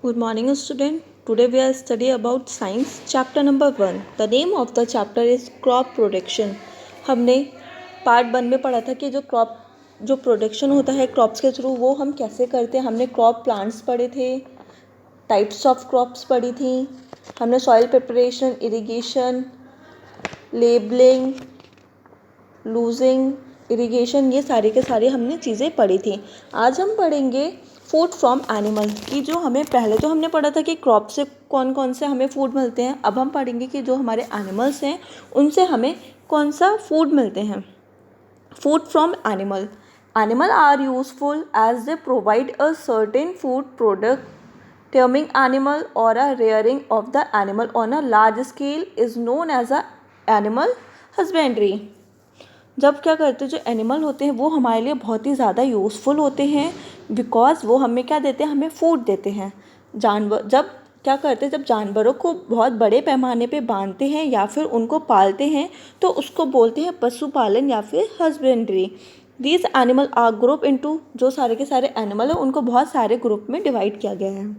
Good morning, student. Today we are study about science chapter number 1. The name of the chapter is crop production. हमने part 1 में पढ़ा था कि जो production होता है क्रॉप्स के थ्रू वो हम कैसे करते हैं. हमने क्रॉप प्लांट्स पढ़े थे, टाइप्स ऑफ क्रॉप्स पढ़ी थी, हमने soil preparation, irrigation, labelling, losing, irrigation, ये सारे के सारे हमने चीज़ें पढ़ी थी. आज हम पढ़ेंगे फूड फ्रॉम एनिमल की. जो हमें पहले तो हमने पढ़ा था कि क्रॉप से कौन कौन से हमें फूड मिलते हैं. अब हम पढ़ेंगे कि जो हमारे एनिमल्स हैं उनसे हमें कौन सा फूड मिलते हैं. Food from animal. Animal are useful as they provide a certain food product. Terming animal और a rearing of the animal on a large scale is known as a animal husbandry. जब क्या करते हैं, जो animal होते हैं वो हमारे लिए बहुत ही ज़्यादा यूज़फुल होते हैं बिकॉज़ वो हमें क्या देते हैं, हमें फूड देते हैं. जानवर जब क्या करते हैं, जब जानवरों को बहुत बड़े पैमाने पे बांधते हैं या फिर उनको पालते हैं तो उसको बोलते हैं पशुपालन या फिर husbandry. These animal are group into, जो सारे के सारे एनिमल हैं उनको बहुत सारे ग्रुप में डिवाइड किया गया है.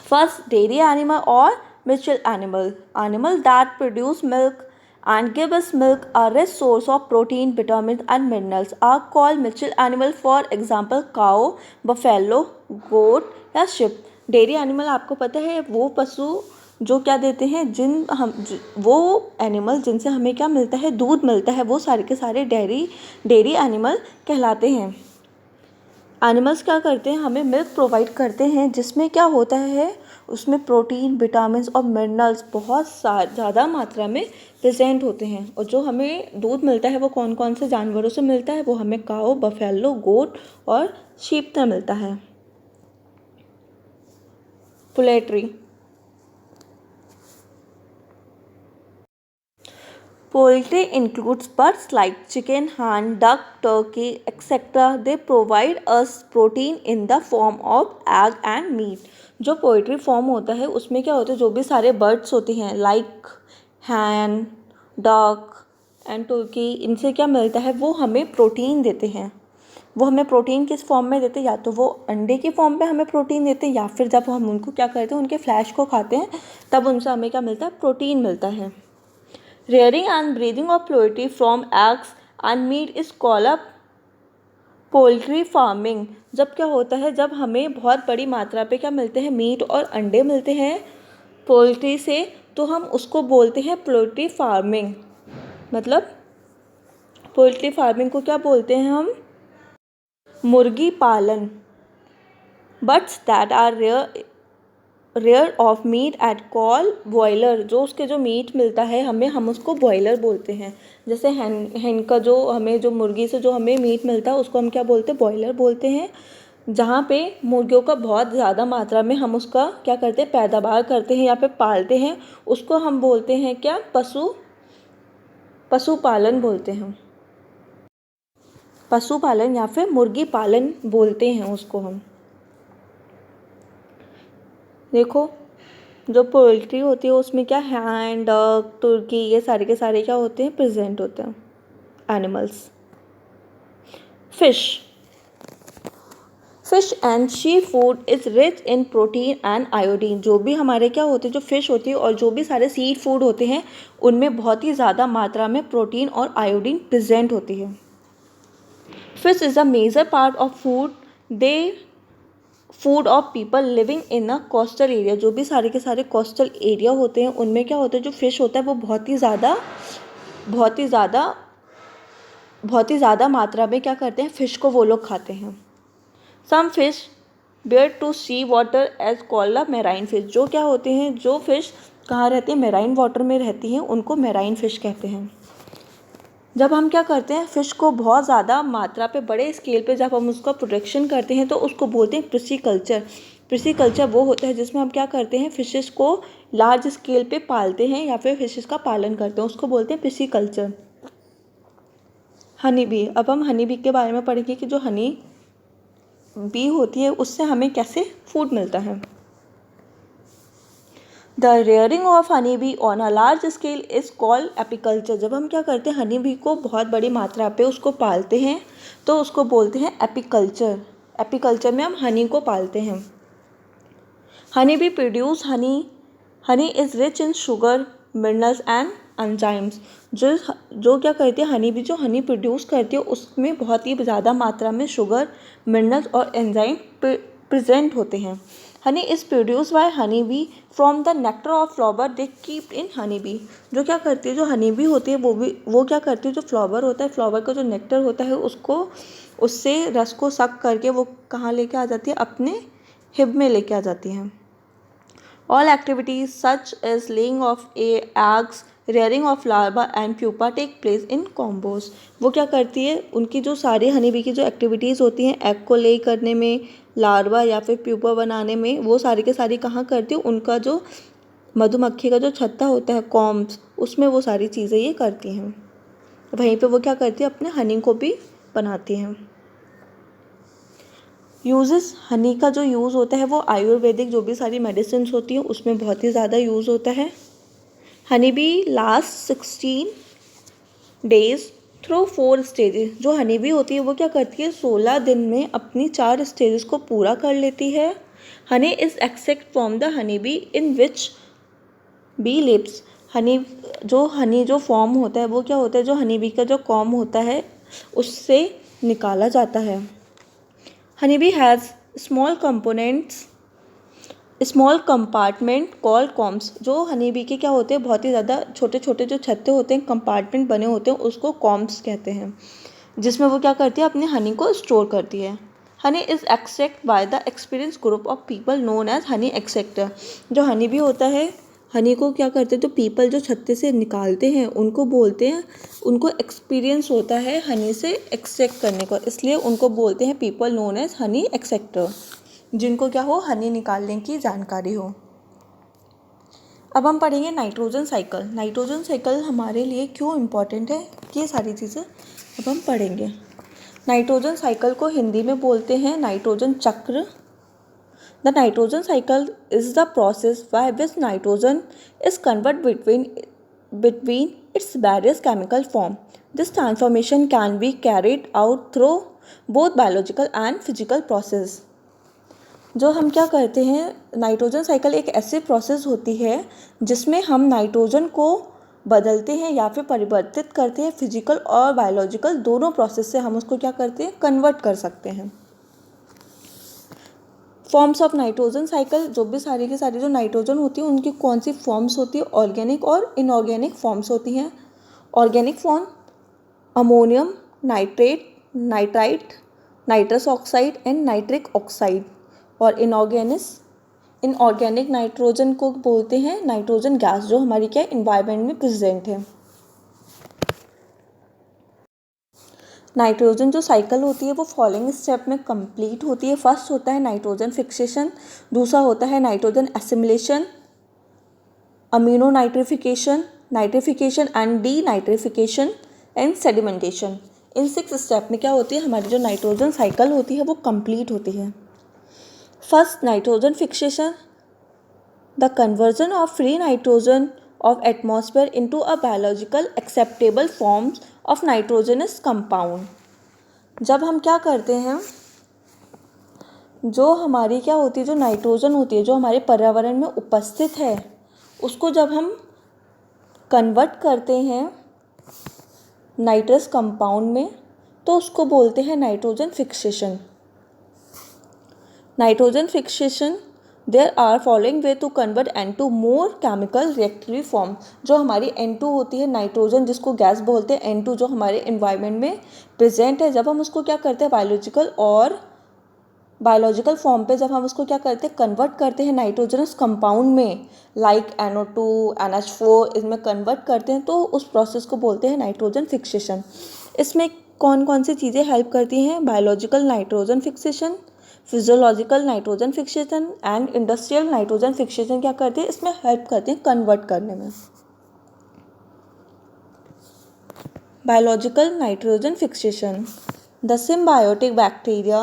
फर्स्ट, डेयरी एनिमल और milk animal. Animal that produce milk and give us milk, a rich source of protein, vitamins and minerals, are called milk animal. For example, cow, buffalo, goat या sheep. Dairy animal आपको पता है वो पशु जो क्या देते हैं, वो एनिमल जिनसे हमें क्या मिलता है, दूध मिलता है, वो सारे के सारे डेयरी एनिमल कहलाते हैं. एनिमल्स क्या करते हैं, हमें मिल्क प्रोवाइड करते हैं जिसमें क्या होता है, उसमें प्रोटीन, विटामिन्स और मिनरल्स बहुत ज़्यादा मात्रा में प्रेजेंट होते हैं. और जो हमें दूध मिलता है वो कौन कौन से जानवरों से मिलता है, वो हमें काऊ, बफेलो, गोट और शीप से मिलता है. Poultry. Poultry includes birds like chicken, hen, duck, turkey, etc. They provide us protein in the form of egg and meat. जो पोल्ट्री फॉर्म होता है उसमें क्या होता है, जो भी सारे बर्ड्स होते हैं like hen, duck and turkey, इनसे क्या मिलता है, वो हमें प्रोटीन देते हैं. वो हमें प्रोटीन किस फॉर्म में देते हैं, या तो वो अंडे की फॉर्म में हमें प्रोटीन देते हैं या फिर जब हम उनको क्या करते हैं, उनके फ्लैश को खाते हैं तब उनसे हमें क्या मिलता है, प्रोटीन मिलता है. Rearing and breeding of poultry from eggs and meat is called up poultry farming. जब क्या होता है, जब हमें बहुत बड़ी मात्रा पे क्या मिलते हैं, मीट और अंडे मिलते हैं पोल्ट्री से, तो हम उसको बोलते हैं पोल्ट्री फार्मिंग. मतलब पोल्ट्री फार्मिंग को क्या बोलते हैं हम, मुर्गी पालन. Birds that are rear of meat at call broiler. जो उसके जो मीट मिलता है हमें, हम उसको बॉयलर बोलते हैं. जैसे hen का जो मुर्गी से जो हमें मीट मिलता है उसको हम क्या बोलते हैं, बॉयलर बोलते हैं. जहाँ पे मुर्गियों का बहुत ज़्यादा मात्रा में हम उसका क्या करते हैं, पैदावार करते हैं या फिर पालते हैं, उसको हम बोलते हैं क्या, पशुपालन बोलते हैं. पशुपालन या फिर मुर्गी पालन बोलते हैं उसको हम. देखो, जो पोल्ट्री होती है उसमें क्या, हैन, डक, तुर्की, ये सारे के सारे क्या होते हैं, प्रेजेंट होते हैं animals. Fish and sea food is rich in protein and iodine. जो भी हमारे क्या होते हैं, जो फिश होती है और जो भी सारे सी फूड होते हैं उनमें बहुत ही ज़्यादा मात्रा में प्रोटीन और आयोडीन प्रेजेंट होती है. Fish is a major part of food of people living in a coastal area. जो भी सारे के सारे कोस्टल एरिया होते हैं उनमें क्या होता है, जो फिश होता है वो बहुत ही ज़्यादा मात्रा में क्या करते हैं, फिश को वो लोग खाते हैं. Some fish bear to sea water as called a marine fish. जो क्या होते हैं, जो फिश कहाँ रहती है, मेराइन वाटर में रहती हैं, उनको मेराइन फिश कहते हैं. जब हम क्या करते हैं, फ़िश को बहुत ज़्यादा मात्रा पे, बड़े स्केल पे जब हम उसका प्रोडक्शन करते हैं तो उसको बोलते हैं पिस्सीकल्चर. पिस्सीकल्चर वो होता है जिसमें हम क्या करते हैं, फिशेस को लार्ज स्केल पे पालते हैं या फिर फिशेस का पालन करते हैं, उसको बोलते हैं पिस्सीकल्चर. Honey bee. अब हम हनी बी के बारे में पढ़ेंगे कि जो हनी बी होती है उससे हमें कैसे फूड मिलता है. The rearing of honey be on a large scale is called apiculture. जब हम क्या करते हैं, हनी बी को बहुत बड़ी मात्रा पे उसको पालते हैं तो उसको बोलते हैं एपीकल्चर. एपीकल्चर में हम हनी को पालते हैं. Honey bee produce Honey is rich in sugar, minerals and enzymes. जो क्या करती है हनी बी, जो हनी प्रोड्यूस करती है उसमें बहुत ही ज़्यादा मात्रा में शुगर, मिनरल्स और एंजाइम प्रेजेंट होते हैं। Honey is produce by honey bee from the nectar of flower they keep in honey bee. जो क्या करती है, जो हनी बी होती है वो क्या करती है, जो फ्लावर होता है, फ्लावर का जो नेक्टर होता है उससे रस को सक करके वो कहाँ लेके आ जाती है, अपने हिब में लेके आ जाती हैं। All activities such as laying of eggs, rearing of larva and pupa take place in combos। वो क्या करती है, उनकी जो सारी हनी बी की जो एक्टिविटीज़ होती हैं एग को ले करने में, लार्वा या फिर प्यूपा बनाने में, वो सारी के सारी कहाँ करती है, उनका जो मधुमक्खी का जो छत्ता होता है कॉम्ब्स, उसमें वो सारी चीज़ें ये करती हैं। वहीं पे वो क्या करती है, अपने हनी को भी बनाती हैं। यूज़ेस, हनी का जो यूज़ होता है वो आयुर्वेदिक जो भी सारी मेडिसिन्स होती हैं उसमें बहुत ही ज़्यादा यूज़ होता है। Honey bee last 16 days through 4 stages. जो हनी बी होती है वो क्या करती है, 16 दिन में अपनी 4 स्टेजेस को पूरा कर लेती है। Honey is extract from the honey bee in which bee lives. Honey जो फॉर्म होता है वो क्या होता है, जो हनी बी का जो कॉम्ब होता है उससे निकाला जाता है। Honeybee has small compartment called combs। जो honeybee के क्या होते हैं, बहुत ही ज़्यादा छोटे छोटे जो छत्ते होते हैं, कंपार्टमेंट बने होते हैं, उसको combs कहते हैं, जिसमें वो क्या करती है, अपने हनी को स्टोर करती है। Honey is extract by the experience group of people known as honey extractor. जो हनी भी होता है, हनी को क्या करते हैं, तो पीपल जो छत्ते से निकालते हैं उनको बोलते हैं, उनको एक्सपीरियंस होता है हनी से एक्सट्रैक्ट करने का, इसलिए उनको बोलते हैं people known as honey extractor, जिनको क्या हो, हनी निकालने की जानकारी हो। अब हम पढ़ेंगे नाइट्रोजन साइकिल। नाइट्रोजन साइकिल हमारे लिए क्यों इम्पॉर्टेंट है, ये सारी चीज़ें अब हम पढ़ेंगे। नाइट्रोजन साइकिल को हिंदी में बोलते हैं नाइट्रोजन चक्र। The nitrogen cycle is the process by which nitrogen is converted between its various chemical forms. This transformation can be carried out through both biological and physical process। जो हम क्या करते हैं, नाइट्रोजन साइकिल एक ऐसी process होती है जिसमें हम नाइट्रोजन को बदलते हैं या फिर परिवर्तित करते हैं, फिजिकल और बायोलॉजिकल दोनों प्रोसेस से हम उसको क्या करते हैं, कन्वर्ट कर सकते हैं। फॉर्म्स ऑफ नाइट्रोजन साइकिल, जो भी सारी की सारी जो नाइट्रोजन होती है उनकी कौन सी फॉर्म्स होती है, ऑर्गेनिक और इनऑर्गेनिक फॉर्म्स होती हैं। Organic form ammonium nitrate, nitrite, nitrous oxide and nitric oxide. और इनऑर्गेनिक नाइट्रोजन को बोलते हैं नाइट्रोजन गैस, जो हमारी क्या इन्वायरमेंट में प्रेजेंट है। नाइट्रोजन जो साइकिल होती है वो फॉलोइंग स्टेप में कंप्लीट होती है। फर्स्ट होता है नाइट्रोजन फिक्सेशन, दूसरा होता है nitrogen assimilation, amino nitrification, nitrification and D nitrification and sedimentation. In 6 step में क्या होती है, हमारी जो नाइट्रोजन साइकिल होती है वो कंप्लीट होती है। First nitrogen fixation, the conversion of free nitrogen of atmosphere into a biological acceptable forms of nitrogenous compound। जब हम क्या करते हैं, जो हमारी क्या होती है, जो नाइट्रोजन होती है जो हमारे पर्यावरण में उपस्थित है, उसको जब हम कन्वर्ट करते हैं नाइट्रस कंपाउंड में, तो उसको बोलते हैं nitrogen fixation. Nitrogen fixation there are following way to convert N2 more chemical reactive form. जो हमारी N2 होती है, नाइट्रोजन जिसको गैस बोलते हैं, N2 जो हमारे इन्वायरमेंट में प्रेजेंट है, जब हम उसको क्या करते हैं बायोलॉजिकल फॉर्म पे जब हम उसको क्या करते हैं, कन्वर्ट करते हैं नाइट्रोजनस कंपाउंड में, लाइक NO2, NH4, इसमें कन्वर्ट करते हैं, तो उस प्रोसेस को बोलते हैं नाइट्रोजन फिक्सेशन। इसमें कौन कौन सी चीज़ें हेल्प करती हैं, biological nitrogen fixation, physiological nitrogen fixation and industrial nitrogen fixation क्या करते हैं, इसमें हेल्प करते हैं कन्वर्ट करने में। Biological nitrogen fixation, the symbiotic bacteria,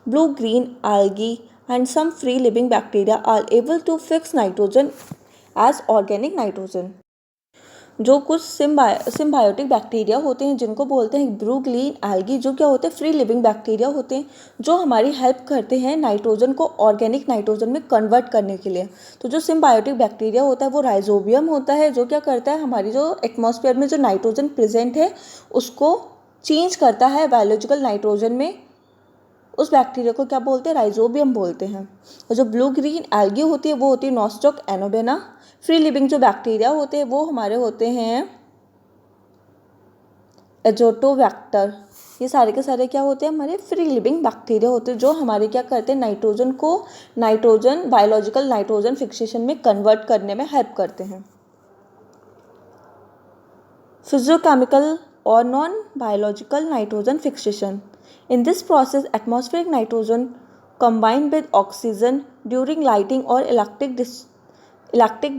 blue green algae and some free living bacteria are able to fix nitrogen as organic nitrogen। जो कुछ सिम्बायोटिक बैक्टीरिया होते हैं जिनको बोलते हैं ब्लू ग्रीन एल्गी, जो क्या होते हैं फ्री लिविंग बैक्टीरिया होते हैं, जो हमारी हेल्प करते हैं नाइट्रोजन को ऑर्गेनिक नाइट्रोजन में कन्वर्ट करने के लिए। तो जो सिम्बायोटिक बैक्टीरिया होता है वो राइजोबियम होता है, जो क्या करता है हमारी जो एटमॉस्फेयर में जो नाइट्रोजन प्रेजेंट है उसको चेंज करता है बायोलॉजिकल नाइट्रोजन में। उस बैक्टीरिया को क्या बोलते हैं, राइजोबियम बोलते हैं। और जो ब्लू ग्रीन एल्गी होती है वो होती है नॉस्टॉक एनोबेना। फ्री लिविंग जो बैक्टीरिया होते हैं वो हमारे होते हैं एजोटोबैक्टर। ये सारे के सारे क्या होते हैं, हमारे फ्री लिविंग बैक्टीरिया होते हैं, जो हमारे क्या करते हैं नाइट्रोजन को बायोलॉजिकल नाइट्रोजन फिक्सेशन में कन्वर्ट करने में हेल्प करते हैं। फिजियोकेमिकल और non biological nitrogen fixation. In this process, atmospheric nitrogen combined with oxygen during lighting or electric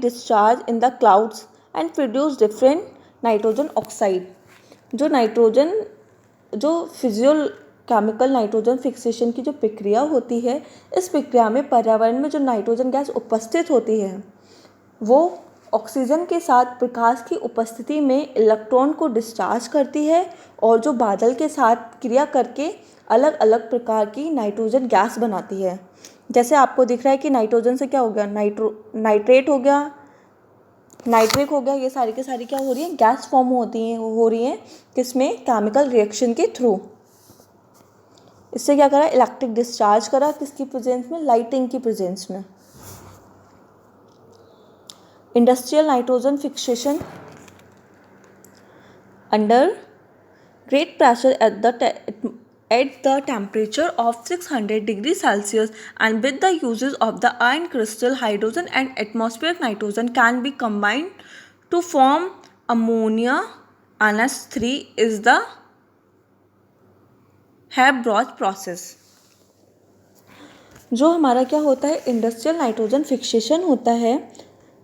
discharge in the clouds and produce different nitrogen oxide। जो physiochemical nitrogen fixation की जो प्रक्रिया होती है, इस प्रक्रिया में पर्यावरण में जो नाइट्रोजन गैस उपस्थित होती है वो ऑक्सीजन के साथ प्रकाश की उपस्थिति में इलेक्ट्रॉन को डिस्चार्ज करती है और जो बादल के साथ क्रिया करके अलग अलग प्रकार की नाइट्रोजन गैस बनाती है। जैसे आपको दिख रहा है कि नाइट्रोजन से क्या हो गया, नाइट्रेट हो गया, नाइट्रिक हो गया, ये सारी के सारी क्या हो रही है, गैस फॉर्म हो रही हैं किसमें, केमिकल रिएक्शन के थ्रू। इससे क्या करा, इलेक्ट्रिक डिस्चार्ज करा, किसकी प्रेजेंस में, लाइटिंग की प्रेजेंस में। Industrial nitrogen fixation under great pressure at the temperature of 600 degrees Celsius and with the uses of the iron crystal, hydrogen and atmospheric nitrogen can be combined to form ammonia. NH3 is the Haber-Bosch process। जो हमारा क्या होता है, industrial nitrogen fixation होता है,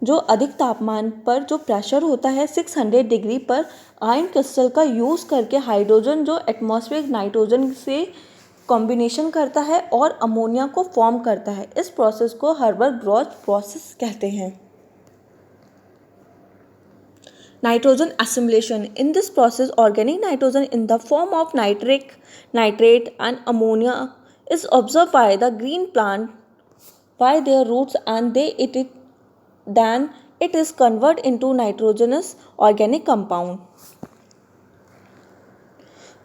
जो अधिक तापमान पर जो प्रेशर होता है 600 डिग्री पर आयन क्रिस्टल का यूज़ करके हाइड्रोजन जो एटमॉस्फेरिक नाइट्रोजन से कॉम्बिनेशन करता है और अमोनिया को फॉर्म करता है। इस प्रोसेस को हाबर-बॉश प्रोसेस कहते हैं। Nitrogen assimilation। In this process, organic nitrogen in the form of nitrate and ammonia is absorbed by the green plant by their roots and then it is converted into nitrogenous organic compound।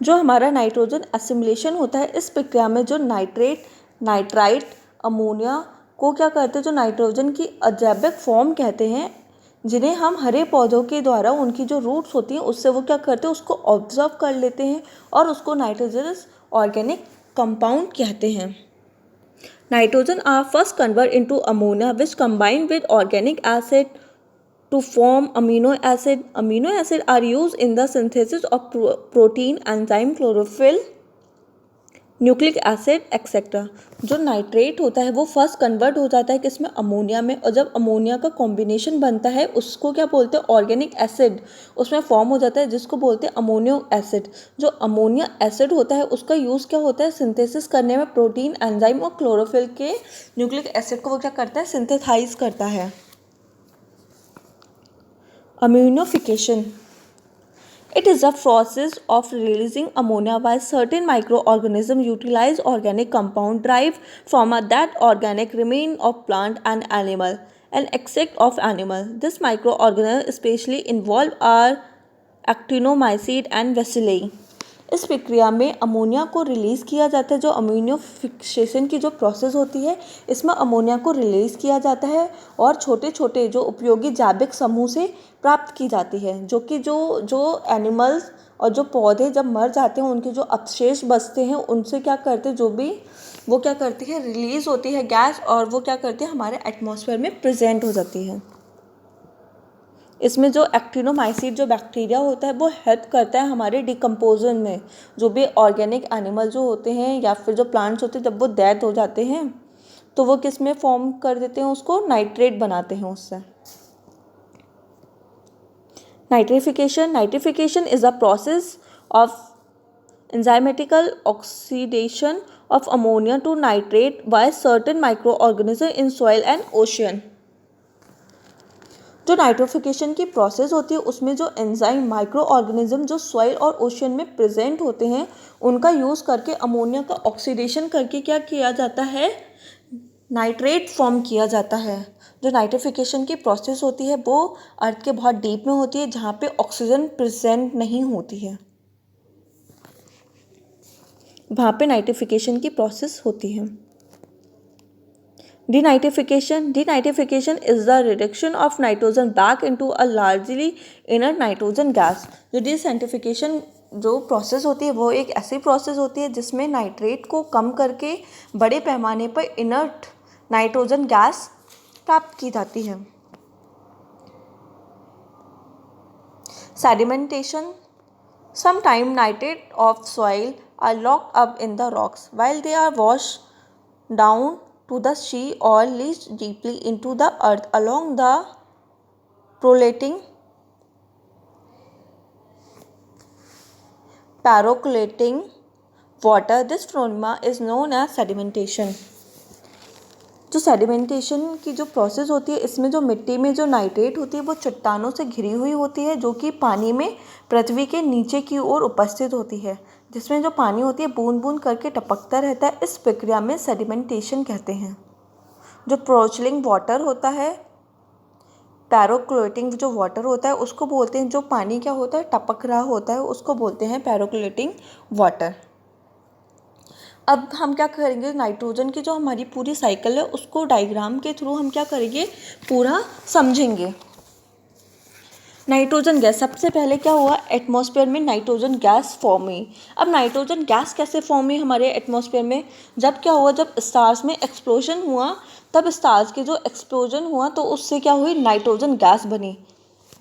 जो हमारा nitrogen assimilation होता है, इस प्रक्रिया में जो nitrite ammonia को क्या करते हैं, जो नाइट्रोजन की अजैविक फॉर्म कहते हैं, जिन्हें हम हरे पौधों के द्वारा उनकी जो रूट्स होती हैं उससे वो क्या करते हैं, उसको ऑब्जर्व कर लेते हैं और उसको नाइट्रोजनस ऑर्गेनिक कंपाउंड कहते हैं। Nitrogen are first converted into ammonia which combine with organic acid to form amino acid. Amino acid are used in the synthesis of protein, enzyme, chlorophyll, nucleic acid etcetera. जो nitrate होता है वो first convert हो जाता है किसमें, ammonia में, और जब अमोनिया का कॉम्बिनेशन बनता है उसको क्या बोलते हैं, ऑर्गेनिक एसिड उसमें फॉर्म हो जाता है जिसको बोलते हैं अमोनियो एसिड। जो अमोनिया एसिड होता है उसका यूज़ क्या होता है, सिंथेसिस करने में प्रोटीन, एंजाइम और क्लोरोफिल के न्यूक्लिक एसिड को वो क्या करता है, सिंथेसाइज करता है। अम्यूनिफिकेशन। It is a process of releasing ammonia while certain microorganisms utilize organic compound derived from that organic remain of plant and animal and extract of animal. This microorganism especially involved are actinomycete and bacilli। इस प्रक्रिया में ammonia को release किया जाता है। जो अम्यूनिफिकेशन की जो प्रोसेस होती है इसमें अमोनिया को रिलीज़ किया जाता है और छोटे छोटे जो उपयोगी जैविक समूह से प्राप्त की जाती है, जो कि जो एनिमल्स और जो पौधे जब मर जाते हैं उनके जो अवशेष बचते हैं उनसे क्या करते हैं, जो भी वो क्या करती है, रिलीज़ होती है गैस और वो क्या करती है, हमारे एटमॉस्फेयर में प्रेजेंट हो जाती है। इसमें जो एक्टिनोमाइसीट जो बैक्टीरिया होता है वो हेल्प करता है हमारे डिकम्पोजन में। जो भी ऑर्गेनिक एनिमल जो होते हैं या फिर जो प्लांट्स होते हैं जब वो डेथ हो जाते हैं तो वो किस में फॉर्म कर देते हैं, उसको नाइट्रेट बनाते हैं उससे। Nitrification is a process of enzymatic oxidation of ammonia to nitrate by certain microorganisms in soil and ocean। जो नाइट्रोफिकेशन की प्रोसेस होती है उसमें जो एंजाइम माइक्रो ऑर्गेनिज्म जो सॉइल और ओशियन में प्रेजेंट होते हैं उनका यूज़ करके अमोनिया का ऑक्सीडेशन करके क्या किया जाता है, नाइट्रेट फॉर्म किया जाता है। जो नाइट्रिफिकेशन की प्रोसेस होती है वो अर्थ के बहुत डीप में होती है जहाँ पे ऑक्सीजन प्रेजेंट नहीं होती है, वहाँ पे नाइट्रिफिकेशन की प्रोसेस होती है। Denitrification is the reduction of nitrogen back into a largely inert nitrogen gas। जो डिसनिट्रिफिकेशन जो प्रोसेस होती है वो एक ऐसी प्रोसेस होती है जिसमें नाइट्रेट को कम करके बड़े पैमाने पर इनर्ट नाइट्रोजन गैस प्राप्त की जाती है। Sedimentation, sometime nitrate of soil are locked up in the rocks while they are washed down to the sea or leached deeply into the earth along the percolating water. This phenomena is known as sedimentation। जो sedimentation की जो process होती है इसमें जो मिट्टी में जो नाइट्रेट होती है वो चट्टानों से घिरी हुई होती है जो कि पानी में पृथ्वी के नीचे की ओर उपस्थित होती है, जिसमें जो पानी होती है बूंद बूंद करके टपकता रहता है। इस प्रक्रिया में सेडिमेंटेशन कहते हैं। जो प्रोचलिंग वाटर होता है, पैरोक्लोटिंग जो वाटर होता है उसको बोलते हैं, जो पानी क्या होता है टपक रहा होता है उसको बोलते हैं पैरोक्लोटिंग वाटर। अब हम क्या करेंगे, नाइट्रोजन की जो हमारी पूरी साइकिल है उसको डायग्राम के थ्रू हम क्या करेंगे, पूरा समझेंगे। नाइट्रोजन गैस, सबसे पहले क्या हुआ, एटमॉस्फेयर में नाइट्रोजन गैस फॉर्म हुई। अब नाइट्रोजन गैस कैसे फॉर्म हुई हमारे एटमॉस्फेयर में, जब क्या हुआ, जब स्टार्स में एक्सप्लोजन हुआ, तब स्टार्स के जो एक्सप्लोजन हुआ तो उससे क्या हुई, नाइट्रोजन गैस बनी।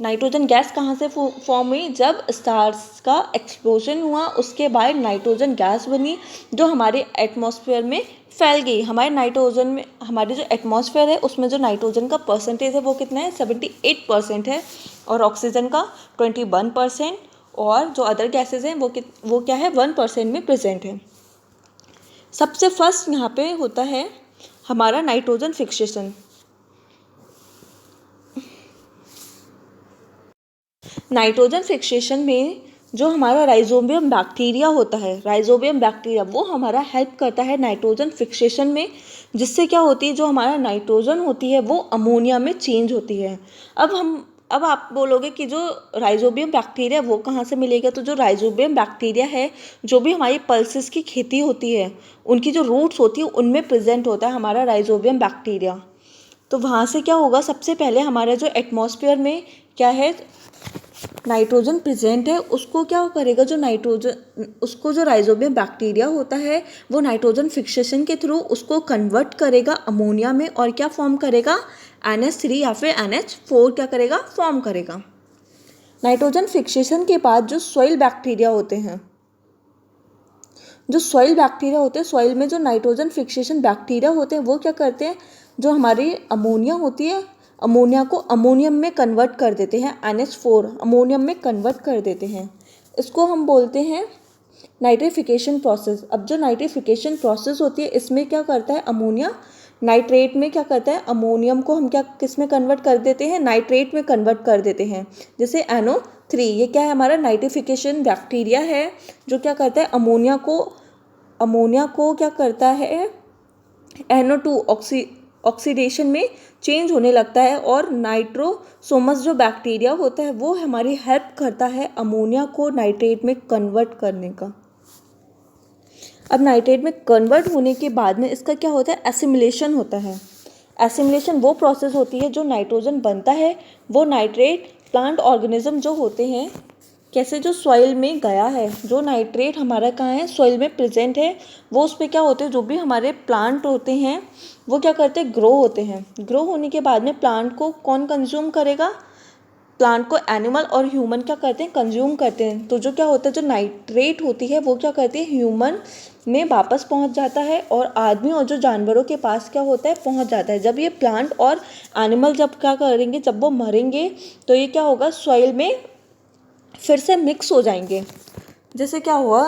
नाइट्रोजन गैस कहाँ से फॉर्म हुई, जब स्टार्स का एक्सप्लोजन हुआ उसके बाद नाइट्रोजन गैस बनी जो हमारे एटमॉस्फेयर में फैल गई। हमारे नाइट्रोजन में, हमारे जो एटमॉस्फेयर है उसमें जो नाइट्रोजन का परसेंटेज है वो कितना है, 78% है, और ऑक्सीजन का 21%, और जो अदर गैसेज हैं वो क्या है, 1% में प्रेजेंट है। सबसे फर्स्ट यहाँ पे होता है हमारा नाइट्रोजन फिक्सेशन। नाइट्रोजन फिक्सेशन में जो हमारा राइजोबियम बैक्टीरिया होता है, राइजोबियम बैक्टीरिया वो हमारा हेल्प करता है नाइट्रोजन फिक्सेशन में, जिससे क्या होती है, जो हमारा नाइट्रोजन होती है वो अमोनिया में चेंज होती है। अब आप बोलोगे कि जो राइजोबियम बैक्टीरिया वो कहाँ से मिलेगा, तो जो राइजोबियम बैक्टीरिया है, जो भी हमारी पल्सेस की खेती होती है उनकी जो रूट्स होती है उनमें प्रेजेंट होता है हमारा राइजोबियम बैक्टीरिया। तो वहाँ से क्या होगा, सबसे पहले हमारा जो एटमॉस्फेयर में क्या है, नाइट्रोजन प्रेजेंट है, उसको क्या करेगा, जो नाइट्रोजन, उसको जो राइजोबियम बैक्टीरिया होता है वो नाइट्रोजन फिक्सेशन के थ्रू उसको कन्वर्ट करेगा अमोनिया में, और क्या फॉर्म करेगा, NH3 या फिर NH4 क्या करेगा, फॉर्म करेगा। नाइट्रोजन फिक्सेशन के बाद जो सॉइल बैक्टीरिया होते हैं, सॉइल में जो नाइट्रोजन फिक्सेशन बैक्टीरिया होते हैं वो क्या करते हैं, जो हमारी अमोनिया होती है, अमोनिया को अमोनियम में कन्वर्ट कर देते हैं, NH4 अमोनियम में कन्वर्ट कर देते हैं। इसको हम बोलते हैं नाइट्रिफिकेशन प्रोसेस। अब जो नाइट्रिफिकेशन प्रोसेस होती है इसमें क्या करता है, अमोनिया नाइट्रेट में क्या करता है, अमोनियम को हम क्या किस में कन्वर्ट कर देते हैं, नाइट्रेट में कन्वर्ट कर देते हैं, जैसे NO3। ये क्या है, हमारा नाइट्रिफिकेशन बैक्टीरिया है जो क्या करता है, अमोनिया को क्या करता है, NO2 ऑक्सीडेशन में चेंज होने लगता है, और नाइट्रोसोमस जो बैक्टीरिया होता है वो हमारी हेल्प करता है अमोनिया को नाइट्रेट में कन्वर्ट करने का। अब नाइट्रेट में कन्वर्ट होने के बाद में इसका क्या होता है, एसिमिलेशन होता है। एसिमिलेशन वो प्रोसेस होती है जो नाइट्रोजन बनता है, वो नाइट्रेट प्लांट ऑर्गेनिज्म जो होते हैं, कैसे, जो सॉइल में गया है, जो नाइट्रेट हमारा कहाँ है, सॉइल में प्रेजेंट है, वो उस पर क्या होते हैं, जो भी हमारे प्लांट होते हैं वो क्या करते हैं, ग्रो होते हैं। ग्रो होने के बाद में प्लांट को कौन कंज्यूम करेगा, प्लांट को एनिमल और ह्यूमन क्या करते हैं, कंज्यूम करते हैं। तो जो क्या होता है, जो नाइट्रेट होती है वो क्या करती है, ह्यूमन में वापस पहुंच जाता है, और आदमी और जो जानवरों के पास क्या होता है, पहुंच जाता है। जब ये प्लांट और एनिमल जब क्या करेंगे, जब वो मरेंगे तो ये क्या होगा, सॉइल में फिर से मिक्स हो जाएंगे। जैसे क्या हुआ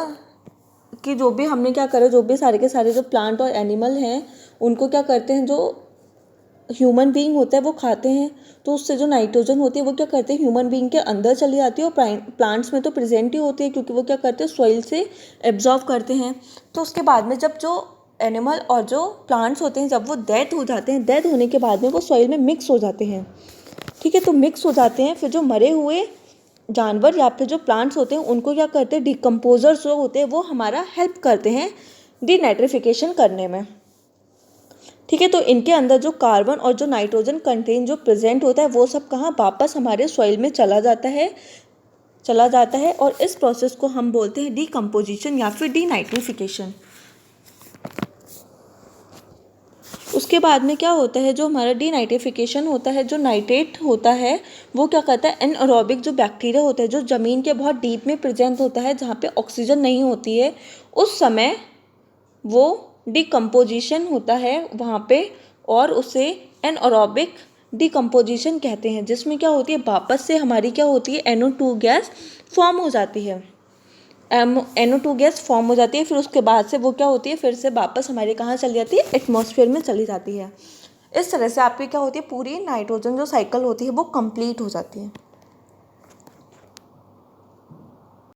कि जो भी हमने क्या करा, जो भी सारे के सारे जो प्लांट और एनिमल हैं उनको क्या करते हैं, जो ह्यूमन बीइंग होता है वो खाते हैं तो उससे जो नाइट्रोजन होती है वो क्या करते हैं ह्यूमन बीइंग के अंदर चली जाती है, और प्लांट्स में तो प्रेजेंट ही होती है क्योंकि वो क्या करते हैं सॉइल से एब्जॉर्व करते हैं। तो उसके बाद में जब जो एनिमल और जो प्लांट्स होते हैं जब वो डेथ हो जाते हैं, डेथ होने के बाद में वो सॉइल में मिक्स हो जाते हैं। ठीक है, तो मिक्स हो जाते हैं, फिर जो मरे हुए जानवर या फिर जो प्लांट्स होते हैं उनको क्या करते हैं, डिकम्पोजर्स जो होते हैं वो हमारा हेल्प करते हैं डीनाइट्रिफिकेशन करने में। ठीक है, तो इनके अंदर जो कार्बन और जो नाइट्रोजन कंटेंट जो प्रेजेंट होता है वो सब कहाँ वापस हमारे सॉइल में चला जाता है और इस प्रोसेस को हम बोलते हैं डीकम्पोजिशन या फिर डीनाइट्रिफिकेशन। उसके बाद में क्या होता है, जो हमारा डीनाइट्रिफिकेशन होता है, जो नाइट्रेट होता है वो क्या करता है, एनएरोबिक जो बैक्टीरिया होता है जो ज़मीन के बहुत डीप में प्रेजेंट होता है जहाँ पे ऑक्सीजन नहीं होती है, उस समय वो डिकम्पोजिशन होता है वहाँ पे और उसे एनएरोबिक डिकम्पोजिशन कहते हैं, जिसमें क्या होती है वापस से हमारी क्या होती है NO2 गैस फॉर्म हो जाती है। NO2 गैस फॉर्म हो जाती है, फिर उसके बाद से वो क्या होती है फिर से वापस हमारे कहाँ चली जाती है, एटमॉस्फेयर में चली जाती है। इस तरह से आपकी क्या होती है पूरी नाइट्रोजन जो साइकिल होती है वो कंप्लीट हो जाती है।